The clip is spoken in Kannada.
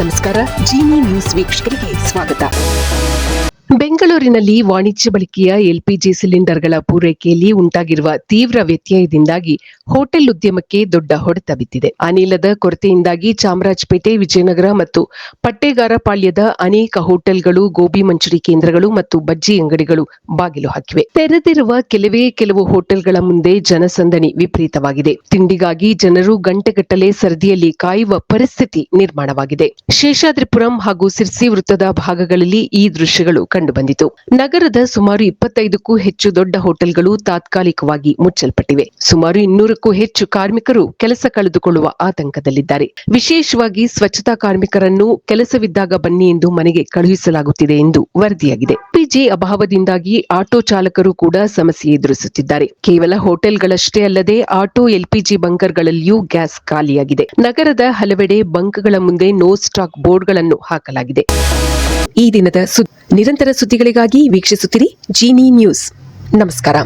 ನಮಸ್ಕಾರ. ಜೀನಿ ನ್ಯೂಸ್ ವೀಕ್ಷಕರಿಗೆ ಸ್ವಾಗತ. ಬೆಂಗಳೂರಿನಲ್ಲಿ ವಾಣಿಜ್ಯ ಬಳಕೆಯ ಎಲ್ಪಿಜಿ ಸಿಲಿಂಡರ್ಗಳ ಪೂರೈಕೆಯಲ್ಲಿ ಉಂಟಾಗಿರುವ ತೀವ್ರ ವ್ಯತ್ಯಯದಿಂದಾಗಿ ಹೋಟೆಲ್ ಉದ್ಯಮಕ್ಕೆ ದೊಡ್ಡ ಹೊಡೆತ ಬಿದ್ದಿದೆ. ಅನಿಲದ ಕೊರತೆಯಿಂದಾಗಿ ಚಾಮರಾಜಪೇಟೆ, ವಿಜಯನಗರ ಮತ್ತು ಪಟ್ಟೇಗಾರಪಾಳ್ಯದ ಅನೇಕ ಹೋಟೆಲ್ಗಳು, ಗೋಬಿ ಮಂಚೂರಿ ಕೇಂದ್ರಗಳು ಮತ್ತು ಬಜ್ಜಿ ಅಂಗಡಿಗಳು ಬಾಗಿಲು ಹಾಕಿವೆ. ತೆರೆದಿರುವ ಕೆಲವು ಹೋಟೆಲ್ಗಳ ಮುಂದೆ ಜನಸಂದಣಿ ವಿಪರೀತವಾಗಿದೆ. ತಿಂಡಿಗಾಗಿ ಜನರು ಗಂಟೆಗಟ್ಟಲೆ ಸರದಿಯಲ್ಲಿ ಕಾಯುವ ಪರಿಸ್ಥಿತಿ ನಿರ್ಮಾಣವಾಗಿದೆ. ಶೇಷಾದ್ರಿಪುರಂ ಹಾಗೂ ಸಿರ್ಸಿ ವೃತ್ತದ ಭಾಗಗಳಲ್ಲಿ ಈ ದೃಶ್ಯಗಳು ಕಂಡುಬಂದಿತು. ನಗರದ ಸುಮಾರು 25ಕ್ಕೂ ಹೆಚ್ಚು ದೊಡ್ಡ ಹೋಟೆಲ್ಗಳು ತಾತ್ಕಾಲಿಕವಾಗಿ ಮುಚ್ಚಲ್ಪಟ್ಟಿವೆ. ಸುಮಾರು 200ಕ್ಕೂ ಹೆಚ್ಚು ಕಾರ್ಮಿಕರು ಕೆಲಸ ಕಳೆದುಕೊಳ್ಳುವ ಆತಂಕದಲ್ಲಿದ್ದಾರೆ. ವಿಶೇಷವಾಗಿ ಸ್ವಚ್ಛತಾ ಕಾರ್ಮಿಕರನ್ನು ಕೆಲಸವಿದ್ದಾಗ ಬನ್ನಿ ಎಂದು ಮನೆಗೆ ಕಳುಹಿಸಲಾಗುತ್ತಿದೆ ಎಂದು ವರದಿಯಾಗಿದೆ. ಎಲ್ಪಿಜಿ ಅಭಾವದಿಂದಾಗಿ ಆಟೋ ಚಾಲಕರು ಕೂಡ ಸಮಸ್ಯೆ ಎದುರಿಸುತ್ತಿದ್ದಾರೆ. ಕೇವಲ ಹೋಟೆಲ್ಗಳಷ್ಟೇ ಅಲ್ಲದೆ ಆಟೋ, ಎಲ್ಪಿಜಿ ಬಂಕರ್ಗಳಲ್ಲಿಯೂ ಗ್ಯಾಸ್ ಖಾಲಿಯಾಗಿದೆ. ನಗರದ ಹಲವೆಡೆ ಬಂಕ್ಗಳ ಮುಂದೆ ನೋ ಸ್ಟಾಕ್ ಬೋರ್ಡ್ಗಳನ್ನು ಹಾಕಲಾಗಿದೆ. ಈ ದಿನದ ನಿರಂತರ ಸುದ್ದಿಗಳಿಗಾಗಿ ವೀಕ್ಷಿಸುತ್ತಿರಿ ಜೀನಿ ನ್ಯೂಸ್. ನಮಸ್ಕಾರ.